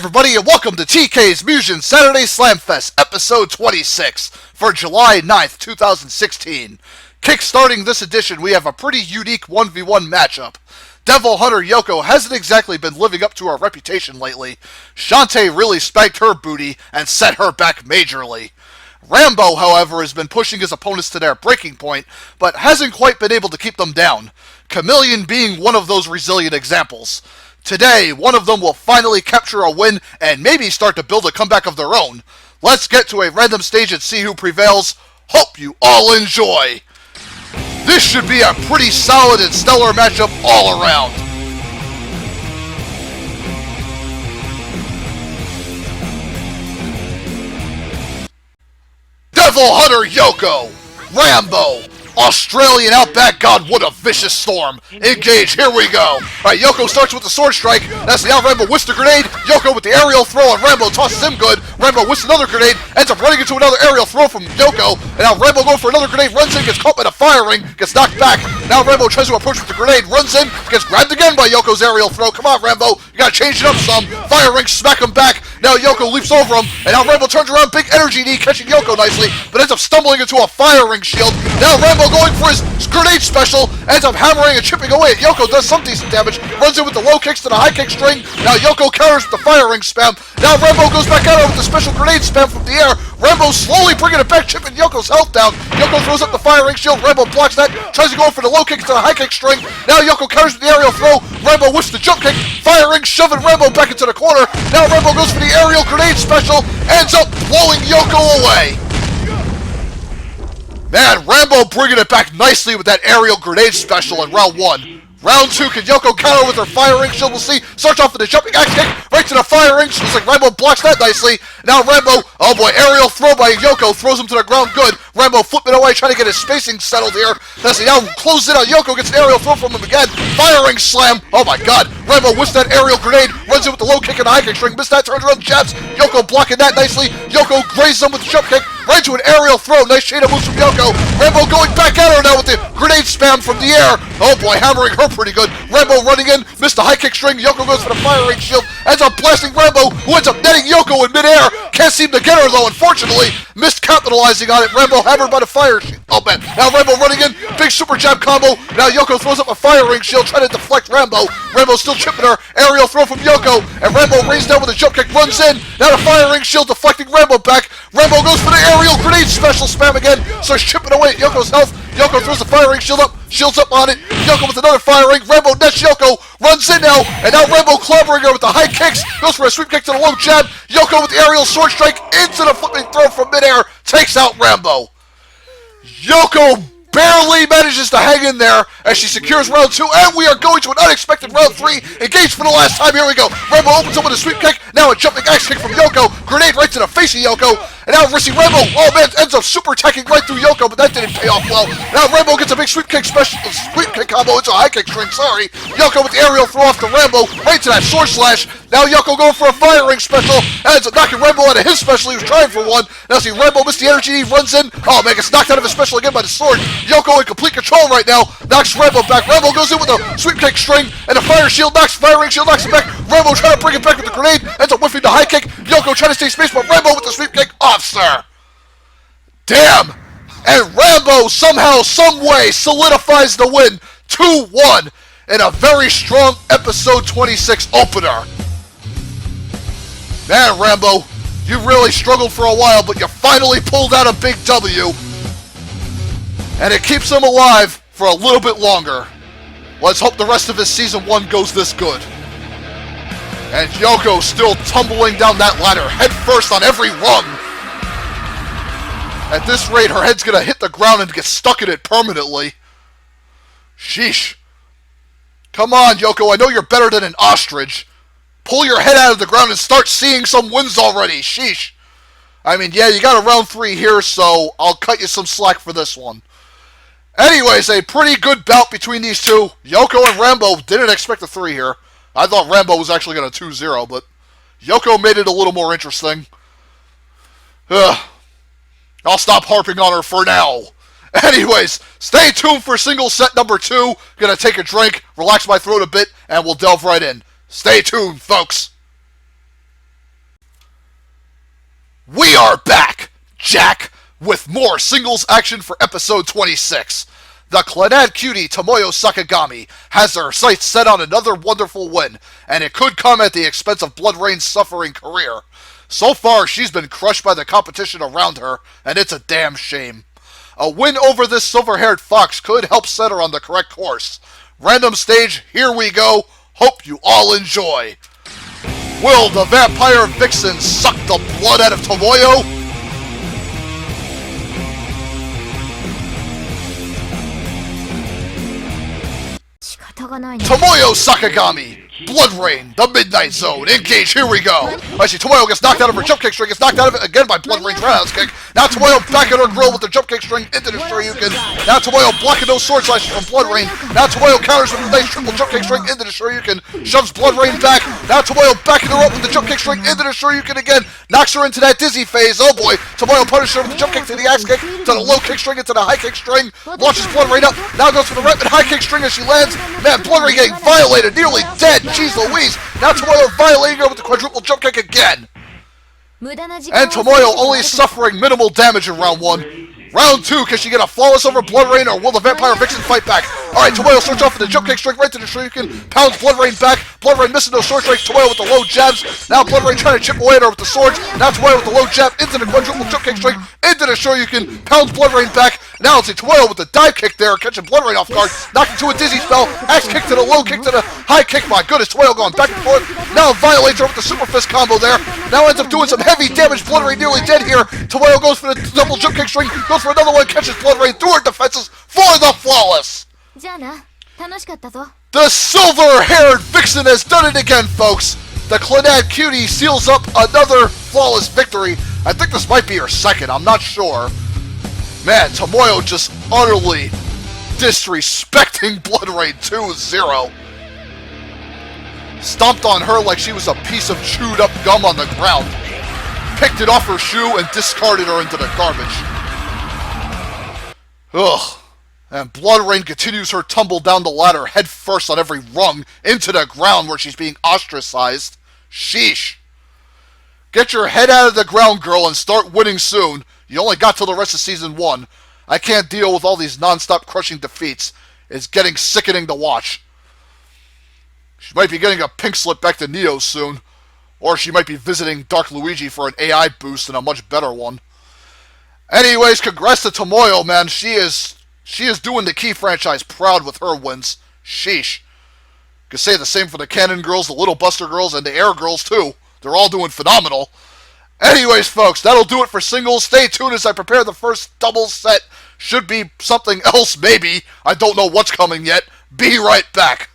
everybody, and welcome to TK's Mugen Saturday Slamfest, episode 26, for July 9th, 2016. Kickstarting this edition, we have a pretty unique 1v1 matchup. Devil Hunter Yoko hasn't exactly been living up to her reputation lately. Shantae really spanked her booty and set her back majorly. Rambo, however, has been pushing his opponents to their breaking point, but hasn't quite been able to keep them down. Chameleon being one of those resilient examples. Today, one of them will finally capture a win and maybe start to build a comeback of their own. Let's get to a random stage and see who prevails. Hope you all enjoy! This should be a pretty solid and stellar matchup all around. Devil Hunter Yoko, Rambo, Australian Outback God, what a vicious storm. Engage, here we go. Alright, Yoko starts with the sword strike. That's now Rambo whisks the grenade. Yoko with the aerial throw, and Rambo tosses him good. Rambo whisks another grenade, ends up running into another aerial throw from Yoko. And now Rambo going for another grenade, runs in, gets caught by the firing, gets knocked back. Now Rambo tries to approach with the grenade, runs in, gets grabbed again by Yoko's aerial throw. Come on, Rambo, you gotta change it up some. Firing, smack him back. Now Yoko leaps over him, and now Rambo turns around, big energy knee, catching Yoko nicely, but ends up stumbling into a firing shield. Now Rambo going for his grenade special, ends up hammering and chipping away at Yoko, does some decent damage, runs in with the low kicks to the high kick string. Now Yoko counters with the firing spam. Now Rambo goes back at her with the special grenade spam from the air. Rambo slowly bringing it back, chipping Yoko's health down. Yoko throws up the firing shield, Rambo blocks that, tries to go for the low kick to the high kick string. Now Yoko counters with the aerial throw, Rambo whiffs the jump kick, firing, shoving Rambo back into the corner. Now Rambo goes for the aerial grenade special, ends up blowing Yoko away. Man, Rambo bringing it back nicely with that aerial grenade special in round 1. Round 2, can Yoko counter with her firing shield? We'll see. Starts off with a jumping axe kick, right to the firing. Looks like Rambo blocks that nicely. Now Rambo, oh boy, aerial throw by Yoko, throws him to the ground good. Rambo flipping away, trying to get his spacing settled here. Let's see, now closes it on Yoko, gets an aerial throw from him again. Firing slam, oh my god. Rambo whisks that aerial grenade, runs in with the low kick and the high kick string. Missed that, turns around, jabs. Yoko blocking that nicely. Yoko grazes him with the jump kick, right to an aerial throw. Nice chain of moves from Yoko. Rambo going back at her now with the grenade spam from the air. Oh boy, hammering her pretty good. Rambo running in, missed the high kick string. Yoko goes for the firing shield, ends up blasting Rambo, who ends up netting Yoko in midair. Can't seem to get her though, unfortunately. Missed capitalizing on it. Rambo hammered by the fire shield. Oh man, now Rambo running in, big super jab combo. Now Yoko throws up a firing shield, trying to deflect Rambo. Rambo still chipping her. Aerial throw from Yoko, and Rambo rains down with a jump kick, runs in. Now the firing shield deflecting Rambo back. Rambo goes for the aerial grenade special spam again, starts chipping away at Yoko's health. Yoko throws the firing shield up, shields up on it. Yoko with another firing. Rambo nets Yoko, runs in now, and now Rambo clobbering her with the high kicks. Goes for a sweep kick to the low jab. Yoko with the aerial sword strike into the flipping throw from midair, takes out Rambo. Yoko barely manages to hang in there as she secures round 2, and we are going to an unexpected round 3. Engaged for the last time, here we go. Rambo opens up with a sweep kick, now a jumping axe kick from Yoko, grenade right to the face of Yoko, and now risky Rambo, oh man, ends up super attacking right through Yoko, but that didn't pay off well. Now Rambo gets a big sweep kick special, sweep kick combo into a high kick string, sorry. Yoko with the aerial throw off to Rambo, right to that sword slash. Now Yoko going for a firing special, ends up knocking Rambo out of his special, he was trying for one. Now see, Rambo missed the energy, he runs in, oh man, gets knocked out of his special again by the sword. Yoko in complete control right now, knocks Rambo back. Rambo goes in with a sweep kick string, and a firing shield knocks him back. Rambo trying to bring it back with the grenade, ends up whiffing the high kick. Yoko trying to stay space, but Rambo with the sweep kick, off, sir. Damn! And Rambo somehow, someway solidifies the win, 2-1, in a very strong episode 26 opener. Man, Rambo, you really struggled for a while, but you finally pulled out a big W. And it keeps him alive for a little bit longer. Let's hope the rest of his Season 1 goes this good. And Yoko still tumbling down that ladder, head first on every rung. At this rate, her head's gonna hit the ground and get stuck in it permanently. Sheesh. Come on, Yoko, I know you're better than an ostrich. Pull your head out of the ground and start seeing some wins already, sheesh. I mean, yeah, you got a round 3 here, so I'll cut you some slack for this one. Anyways, a pretty good bout between these two. Yoko and Rambo didn't expect a 3 here. I thought Rambo was actually going to 2-0, but Yoko made it a little more interesting. I'll stop harping on her for now. Anyways, stay tuned for single set number 2. Gonna take a drink, relax my throat a bit, and we'll delve right in. Stay tuned, folks. We are back, Jack, with more singles action for episode 26. The Clannad cutie Tomoyo Sakagami has her sights set on another wonderful win, and it could come at the expense of Blood Rain's suffering career. So far, she's been crushed by the competition around her, and it's a damn shame. A win over this silver-haired fox could help set her on the correct course. Random stage, here we go. Hope you all enjoy. Will the vampire vixen suck the blood out of Tomoyo? Tomoyo Sakagami, Blood Rain, the Midnight Zone, engage, here we go. I see Tomoyo gets knocked out of her jump kick string, gets knocked out of it again by Blood Rain's roundhouse kick. Now Tomoyo back at her grill with the jump kick string into the Shoryuken. Now Tomoyo blocking those sword slashes from Blood Rain. Now Tomoyo counters with a nice triple jump kick string into the Shoryuken, shoves Blood Rain back. Now Tomoyo backing her up with the jump kick string into the Shoryuken again, knocks her into that dizzy phase. Oh boy, Tomoyo punishes her with the jump kick to the axe kick, to the low kick string into the high kick string, launches Blood Rain up, now goes for the rapid high kick string as she lands. Man, Blood Rain getting violated, nearly dead, jeez Louise. Now Tomoyo violating her with the quadruple jump kick again. And Tomoyo only suffering minimal damage in round 1. Round 2, can she get a flawless over Blood Rain, or will the Vampire Vixen fight back? Alright, Tomoyo starts off with the jump kick strike right to the Shoryuken, pounds Blood Rain back, Blood Rain missing those sword strikes, Tomoyo with the low jabs, now Blood Rain trying to chip away at her with the swords, now Tomoyo with the low jab into the quadruple jump kick strike, into the Shoryuken, pounds Blood Rain back, now it's Tomoyo with the dive kick there, catching Blood Rain off guard, knocking to a dizzy spell, axe kick to the low kick to the high kick, my goodness, Tomoyo going back and forth, now violates her with the super fist combo there, now ends up doing some heavy damage, Blood Rain nearly dead here, Tomoyo goes for the double jump kick string, goes for another one, catches Blood Rain through her defenses for the flawless. The silver-haired vixen has done it again, folks. The Clannad cutie seals up another flawless victory. I think this might be her second, I'm not sure. Man, Tomoyo just utterly disrespecting Blood Rain 2-0. Stomped on her like she was a piece of chewed up gum on the ground. Picked it off her shoe and discarded her into the garbage. Ugh. And Blood Rain continues her tumble down the ladder head first on every rung into the ground where she's being ostracized. Sheesh. Get your head out of the ground, girl, and start winning soon. You only got till the rest of Season 1. I can't deal with all these non-stop crushing defeats. It's getting sickening to watch. She might be getting a pink slip back to Neo soon. Or she might be visiting Dark Luigi for an AI boost and a much better one. Anyways, congrats to Tomoyo, man. She is doing the Key franchise proud with her wins. Sheesh. Could say the same for the Cannon Girls, the Little Buster Girls, and the Air Girls, too. They're all doing phenomenal. Anyways, folks, that'll do it for singles. Stay tuned as I prepare the first doubles set. Should be something else, maybe. I don't know what's coming yet. Be right back.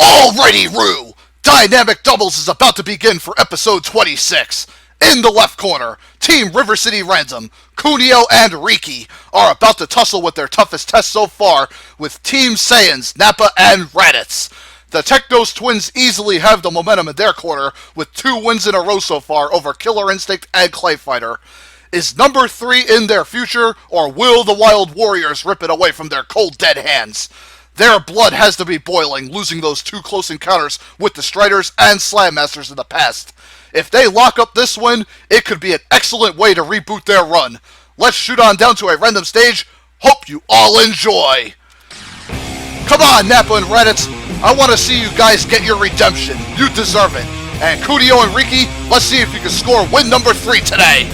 Alrighty, Roo! Dynamic Doubles is about to begin for episode 26. In the left corner, Team River City Ransom, Coolio and Riki are about to tussle with their toughest test so far with Team Saiyans, Nappa and Raditz. The Technos twins easily have the momentum in their corner with 2 wins in a row so far over Killer Instinct and Clay Fighter. Is number 3 in their future, or will the Wild Warriors rip it away from their cold dead hands? Their blood has to be boiling, losing those 2 close encounters with the Striders and Slam Masters in the past. If they lock up this win, it could be an excellent way to reboot their run. Let's shoot on down to a random stage. Hope you all enjoy. Come on, Nappa and Raditz. I want to see you guys get your redemption. You deserve it. And Coolio and Riki, let's see if you can score win number 3 today.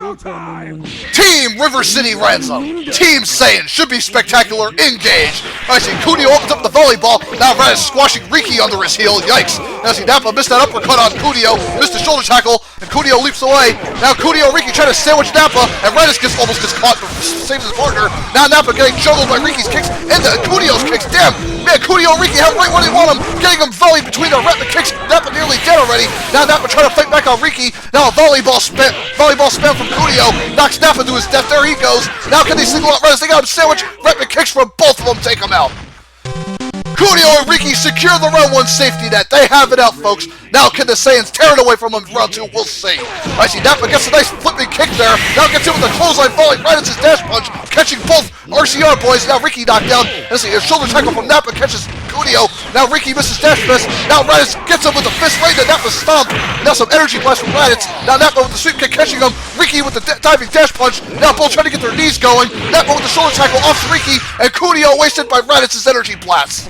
Team River City Ransom, Team Saiyan should be spectacular. Engage. I see Coolio opens up the volleyball. Now Raditz squashing Riki under his heel. Yikes. Now see Nappa missed that uppercut on Coolio. Missed the shoulder tackle. And Coolio leaps away. Now Coolio and Riki trying to sandwich Nappa. And Raditz almost gets caught but saves his partner. Now Nappa getting juggled by Riki's kicks and Coolio's kicks. Damn. Man, Coolio and Riki have right where they want him. Getting him volleyed between their rapid kicks. Nappa nearly dead already. Now Nappa trying to fight back on Riki. Now a volleyball spam from Coolio. Knocks Nappa to his death. There he goes. Now can they single out Raditz? They got him sandwich. Rapid kicks from both of them take him out. Coolio and Riki secure the round 1 safety net. They have it out, folks. Now can the Saiyans tear it away from him in round 2? We'll see. I see Nappa gets a nice flipping kick there. Now gets in with a clothesline volley. Raditz's dash punch, catching both RCR boys. Now Riki knocked down. Let's see, a shoulder tackle from Nappa catches Coolio. Now Riki misses Dash Fist. Now Raditz gets him with the fist right into Nappa's stomp. Now some energy blast from Raditz. Now Nappa with the sweep kick catching him. Riki with the diving dash punch. Now both trying to get their knees going. Nappa with the shoulder tackle off Riki. And Coolio wasted by Raditz's energy blast.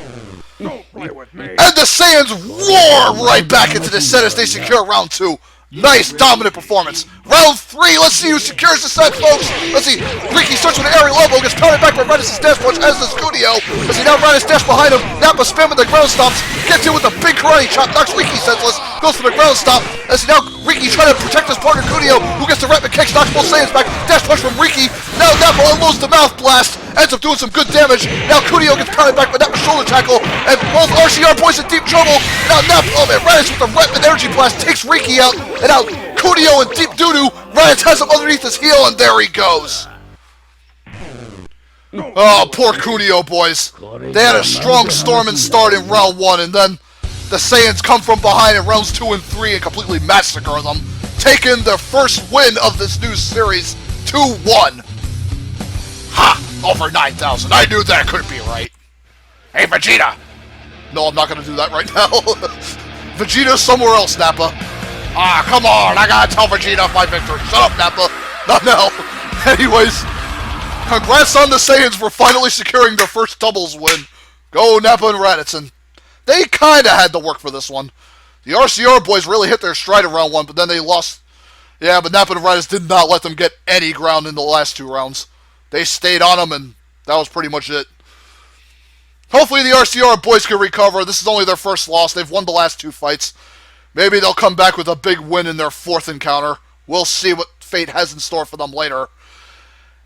And the Saiyans roar right back into the set as they secure round 2. Nice, dominant performance. Round 3, let's see who secures the set, folks. Let's see, Riki starts with an aerial elbow, gets pounded back by Raditz's dash punch, as does Coolio. Let's see, now Raditz dash behind him, Nappa spamming the ground stomps, gets in with a big karate chop, knocks Riki senseless, goes for the ground stomp. Let's see, now Riki trying to protect his partner Coolio, who gets the rapid kicks, knocks both Saiyans back, dash punch from Riki. Now Nappa unloads the mouth blast, ends up doing some good damage. Now Coolio gets pounded back by Nappa's shoulder tackle, and both RCR boys in deep trouble. Now Nappa, oh man, Raditz with the rapid energy blast takes Riki out, and now Coolio in deep doo-doo, Raditz has him underneath his heel, and there he goes. Oh, poor Coolio, boys. They had a strong storming start in round 1, and then the Saiyans come from behind in rounds 2 and 3 and completely massacre them, taking their first win of this new series, 2-1. Ha! Over 9,000. I knew that couldn't be right. Hey, Vegeta! No, I'm not gonna do that right now. Vegeta's somewhere else, Nappa. Ah, come on, I gotta tell Vegeta my victory. Shut up, Nappa. Not now. Anyways, congrats on the Saiyans for finally securing their first doubles win. Go, Nappa and Raditz. And they kinda had to work for this one. The RCR boys really hit their stride in round 1, but then they lost. Yeah, but Nappa and Raditz did not let them get any ground in the last 2 rounds. They stayed on them, and that was pretty much it. Hopefully the RCR boys can recover. This is only their first loss. They've won the last 2 fights. Maybe they'll come back with a big win in their 4th encounter. We'll see what fate has in store for them later.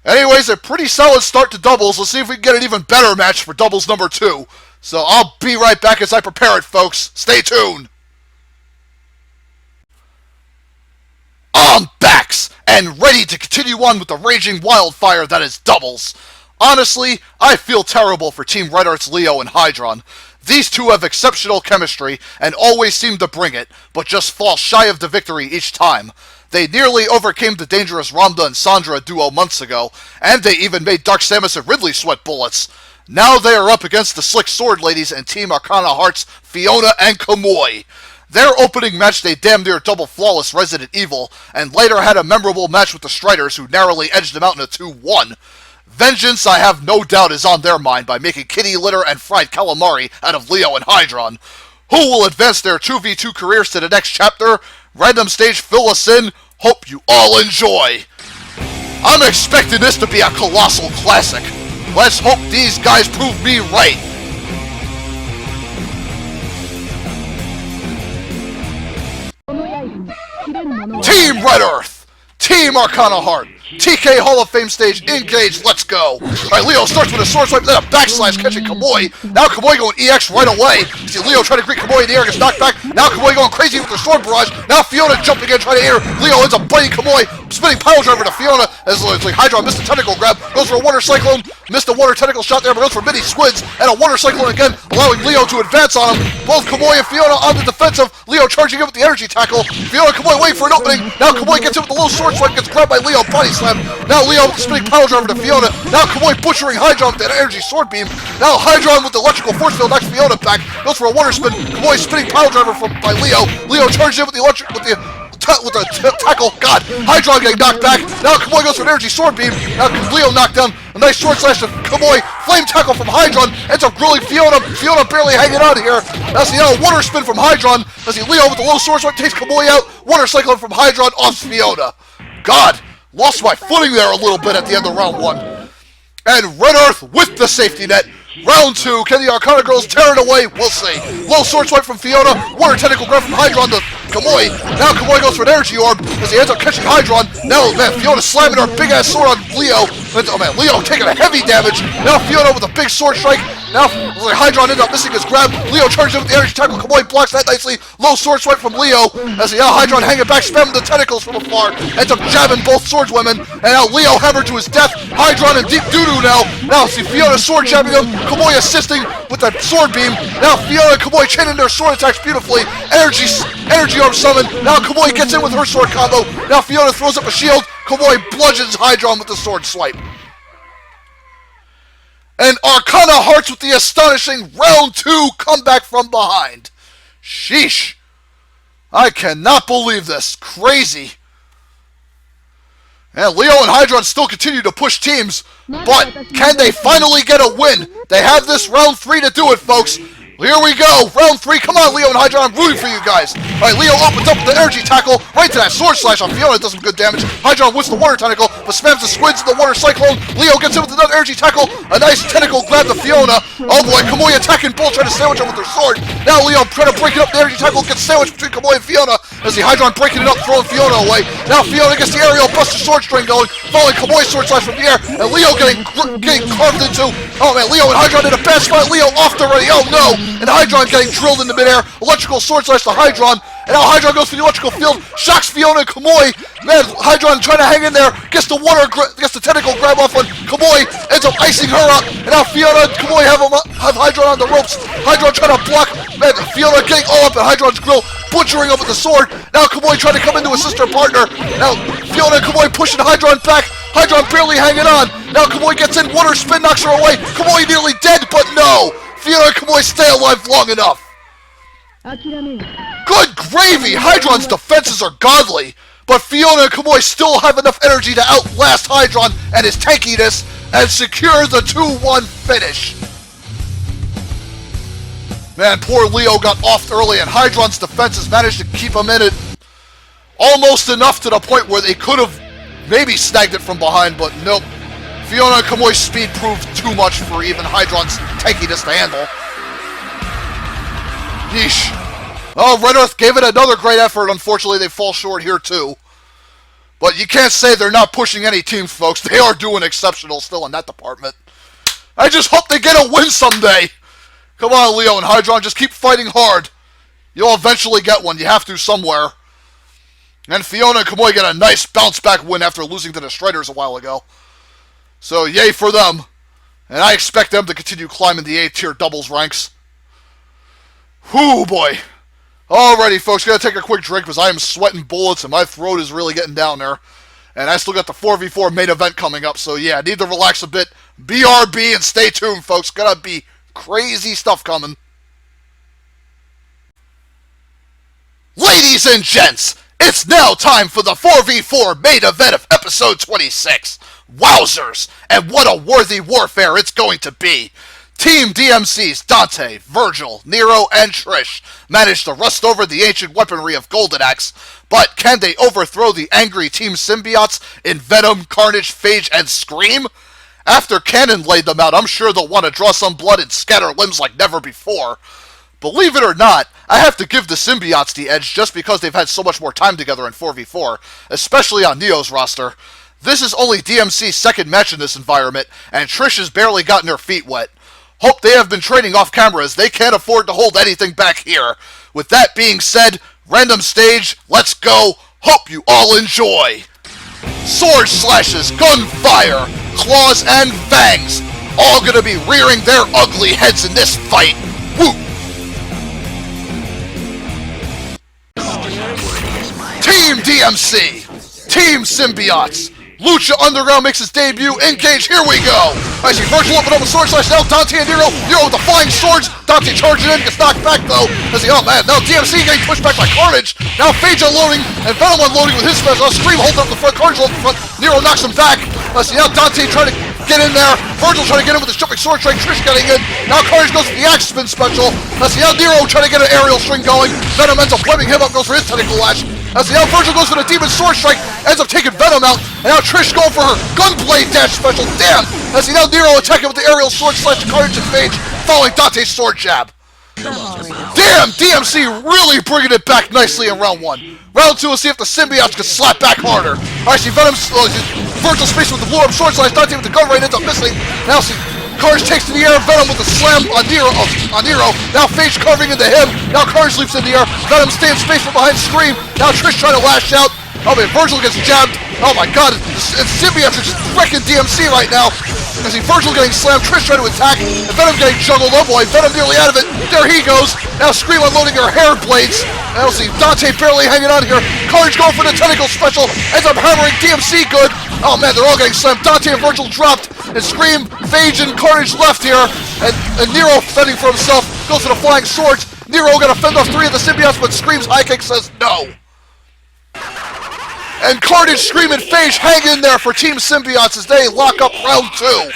Anyways, a pretty solid start to doubles. Let's see if we can get an even better match for doubles number 2. So I'll be right back as I prepare it, folks. Stay tuned. I'm back and ready to continue on with the raging wildfire that is doubles. Honestly, I feel terrible for Team Red Art's Leo and Hydron. These two have exceptional chemistry and always seem to bring it, but just fall shy of the victory each time. They nearly overcame the dangerous Rambo and Sandra duo months ago, and they even made Dark Samus and Ridley sweat bullets. Now they are up against the Slick Sword Ladies and Team Arcana Hearts, Fiona and Kamui. Their opening match they damn near double flawless Resident Evil, and later had a memorable match with the Striders who narrowly edged them out in a 2-1. Vengeance, I have no doubt, is on their mind by making kitty litter and fried calamari out of Leo and Hydron. Who will advance their 2v2 careers to the next chapter? Random stage fill us in. Hope you all enjoy. I'm expecting this to be a colossal classic. Let's hope these guys prove me right. Team Red Earth! Team Arcana Heart! TK Hall of Fame stage, engage, let's go! Alright, Leo starts with a sword swipe, then a backslash catching Kamui. Now Kamui going EX right away. See Leo trying to greet Kamui in the air, gets knocked back. Now Kamui going crazy with the sword barrage. Now Fiona jumping in, trying to hit her. Leo ends up biting Kamui, spinning pile driver to Fiona. As it's like Hydron missed the tentacle grab, goes for a water cyclone, missed a water tentacle shot there, but goes for mini squids, and a water cyclone again, allowing Leo to advance on him. Both Kamui and Fiona on the defensive. Leo charging in with the energy tackle. Fiona and Kamui waiting for an opening. Now Kamui gets in with the little sword swipe, gets grabbed by Leo, body slam. Now Leo with the spinning power driver to Fiona. Now Kamui butchering Hydron with that energy sword beam. Now Hydron with the electrical force field knocks Fiona back. Goes for a water spin. Kamui spinning power driver by Leo. Leo charges in with the tackle. God, Hydron getting knocked back. Now Kamui goes for an energy sword beam. Now Leo knocked down. A nice sword slash to Kamui. Flame tackle from Hydron. Ends up grilling Fiona. Fiona barely hanging on here. Now see now a water spin from Hydron. Now see Leo with the low sword swipe takes Kamui out. Water cyclone from Hydron off Fiona. God, lost my footing there a little bit at the end of round 1. And Red Earth with the safety net. Round 2, can the Arcana girls tear it away? We'll see. Low sword swipe from Fiona, water tentacle grab from Hydron to Kamui. Now Kamui goes for an energy orb as he ends up catching Hydron. Now, man, Fiona slamming her big ass sword on Leo. Oh man, Leo taking a heavy damage. Now Fiona with a big sword strike. Now Hydron ends up missing his grab. Leo charges in with the energy tackle. Kamui blocks that nicely. Low sword swipe from Leo. As now Hydron hanging back, spamming the tentacles from afar. Ends up jabbing both swordswomen. And now Leo hammered to his death. Hydron in deep doo-doo now. Now see Fiona sword jabbing him. Kamui assisting with that sword beam. Now Fiona and Kamui chaining their sword attacks beautifully. Energy orb summon. Now Kamui gets in with her sword combo. Now Fiona throws up a shield. Kamui bludgeons Hydron with the sword swipe. And Arcana Hearts with the astonishing round 2 comeback from behind. Sheesh. I cannot believe this. Crazy. And Leo and Hydron still continue to push teams, but can they finally get a win? They have this round 3 to do it, folks. Here we go, round 3. Come on, Leo and Hydron, I'm rooting for you guys. All right, Leo opens up with the energy tackle right to that sword slash on Fiona. Does some good damage. Hydron wins the water tentacle, but spams the squids in the water cyclone. Leo gets in with another energy tackle. A nice tentacle grab to Fiona. Oh boy, Kamui attacking Bull, trying to sandwich him with her sword. Now Leo trying to break it up. The energy tackle gets sandwiched between Kamui and Fiona as the Hydron breaking it up, throwing Fiona away. Now Fiona gets the aerial buster sword string going, following Kamui's sword slash from the air, and Leo getting carved into. Oh man, Leo and Hydron in a bad spot. Leo off the ready. Oh no, and Hydron getting drilled in the midair. Electrical sword slash to Hydron. And now Hydron goes for the electrical field. Shocks Fiona and Kamui. Man, Hydron trying to hang in there. Gets the tentacle grab off on Kamui. Ends up icing her up. And now Fiona and Kamui have Hydron on the ropes. Hydron trying to block. Man, Fiona getting all up at Hydron's grill. Butchering him with the sword. Now Kamui trying to come into his sister partner. Now Fiona and Kamui pushing Hydron back. Hydron barely hanging on. Now Kamui gets in. Water spin knocks her away. Kamui nearly dead, but no. Fiona and Kamui stay alive long enough. Good gravy! Hydron's defenses are godly, but Fiona and Kamui still have enough energy to outlast Hydron and his tankiness and secure the 2-1 finish. Man, poor Leo got offed early, and Hydron's defenses managed to keep him in it almost enough to the point where they could have maybe snagged it from behind, but nope. Fiona and Kamui's speed proved too much for even Hydron's tankiness to handle. Yeesh. Oh, Red Earth gave it another great effort. Unfortunately, they fall short here too. But you can't say they're not pushing any teams, folks. They are doing exceptional still in that department. I just hope they get a win someday. Come on, Leo and Hydron, just keep fighting hard. You'll eventually get one. You have to somewhere. And Fiona and Kamui get a nice bounce-back win after losing to the Striders a while ago. So, yay for them. And I expect them to continue climbing the A-tier doubles ranks. Whew, boy. Alrighty, folks, gotta take a quick drink because I am sweating bullets and my throat is really getting down there. And I still got the 4v4 main event coming up, so yeah, I need to relax a bit. BRB and stay tuned, folks. Gonna be crazy stuff coming. Ladies and gents, it's now time for the 4v4 main event of episode 26. Wowzers! And what a worthy warfare it's going to be! Team DMC's Dante, Virgil, Nero, and Trish managed to rust over the ancient weaponry of Golden Axe, but can they overthrow the angry Team Symbiots in Venom, Carnage, Phage, and Scream? After Cannon laid them out, I'm sure they'll want to draw some blood and scatter limbs like never before. Believe it or not, I have to give the Symbiots the edge just because they've had so much more time together in 4v4, especially on Neo's roster. This is only DMC's second match in this environment, and Trish has barely gotten her feet wet. Hope they have been training off camera as they can't afford to hold anything back here. With that being said, random stage, let's go. Hope you all enjoy. Sword slashes, gunfire, claws, and fangs. All gonna be rearing their ugly heads in this fight. Woo! Team DMC, Team Symbiots. Lucha Underground makes his debut. Engage, here we go! I see Virgil open up a sword slash, now Dante and Nero. Nero with the flying swords. Dante charging in, gets knocked back though. As he, oh man, now DMC getting pushed back by Carnage. Now Phage unloading, and Venom unloading with his special. Scream holding up the front, Carnage holding the front. Nero knocks him back. Let's see, now Dante trying to get in there. Virgil trying to get in with his jumping sword strike. Trish getting in. Now Carnage goes for the axe spin special. Let's see, now Nero trying to get an aerial string going. Venom ends up whipping him up, goes for his tentacle lash. As now Virgil goes for the demon sword strike, ends up taking Venom out, and now Trish going for her gunblade dash special. Damn! As he now Nero attacking with the aerial sword slash to Carnage and Phage, following Dante's sword jab. Damn! DMC really bringing it back nicely in round 1. Round 2, we'll see if the Symbiotes can slap back harder. Alright, see Venom, Virgil space with the blow up sword slash, Dante with the gun right ends up missing. Now see Carnage takes to the air, Venom with the slam on Nero. Now Phage carving into him. Now Carnage leaps in the air. Venom stays in space from behind Scream. Now Trish trying to lash out. Oh man, Virgil gets jabbed. Oh my god, it's Symbiotes are just wrecking DMC right now. I see Virgil getting slammed, Trish trying to attack, and Venom getting juggled. Oh boy, Venom nearly out of it. There he goes. Now Scream unloading her hair blades. Now see Dante barely hanging on here. Carnage going for the tentacle special. Ends up hammering DMC good. Oh man, they're all getting slammed. Dante and Virgil dropped. And Scream Phage and Carnage left here, and Nero fending for himself, goes to the flying swords. Nero gonna fend off 3 of the symbiotes, but Scream's high kick says no. And Carnage, Scream, and Phage hang in there for Team Symbiots as they lock up round 2.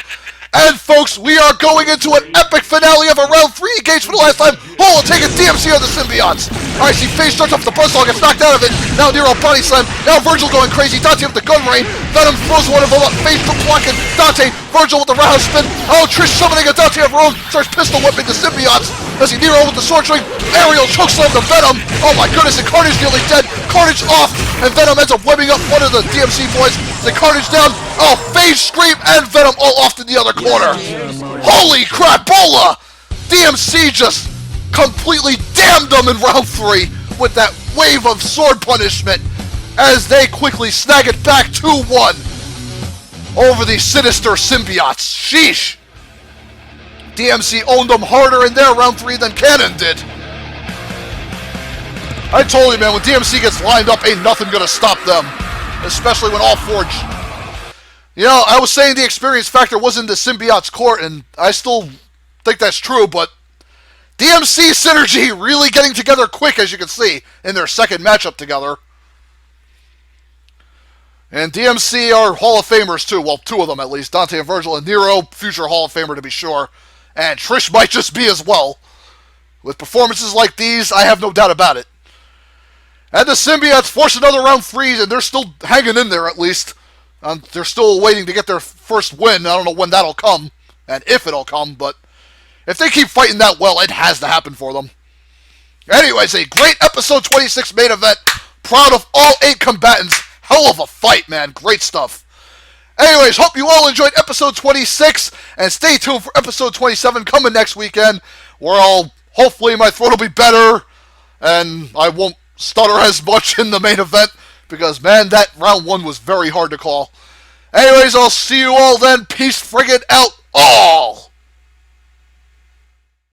And folks, we are going into an epic finale of a round 3 engaged for the last time. Hole taking DMC on the Symbiots. Alright, see Phage starts off the buzzsaw, gets knocked out of it. Now Nero body slam. Now Virgil going crazy. Dante with the gun rain. Venom throws one of them up. Phage blocking Dante. Virgil with the roundhouse spin. Oh, Trish summoning a Dante of her own. Starts pistol whipping the Symbiots. Let's see Nero with the sword swing. Aerial chokeslam to Venom. Oh my goodness, and Carnage nearly dead. Carnage off, and Venom ends up webbing up one of the DMC boys. The Carnage down. Oh, Phage, Scream, and Venom all off to the other corner. Holy crapola! DMC just completely damned them in round 3 with that wave of sword punishment as they quickly snag it back 2-1 over the sinister symbiotes. Sheesh! DMC owned them harder in their round 3 than Cannon did. I told you, man, when DMC gets lined up, ain't nothing gonna stop them. Especially when all forged. You know, I was saying the experience factor was in the symbiote's court, and I still think that's true, but DMC synergy really getting together quick, as you can see, in their second matchup together. And DMC are Hall of Famers, too. Well, 2 of them, at least. Dante and Virgil, and Nero, future Hall of Famer, to be sure. And Trish might just be as well. With performances like these, I have no doubt about it. And the symbiotes force another round 3, and they're still hanging in there, at least. They're still waiting to get their first win. I don't know when that'll come, and if it'll come, but if they keep fighting that well, it has to happen for them. Anyways, a great episode 26 main event. Proud of all 8 combatants. Hell of a fight, man. Great stuff. Anyways, hope you all enjoyed episode 26, and stay tuned for episode 27 coming next weekend, where hopefully my throat will be better, and I won't stutter as much in the main event, because, man, that round 1 was very hard to call. Anyways, I'll see you all then. Peace friggin' out all!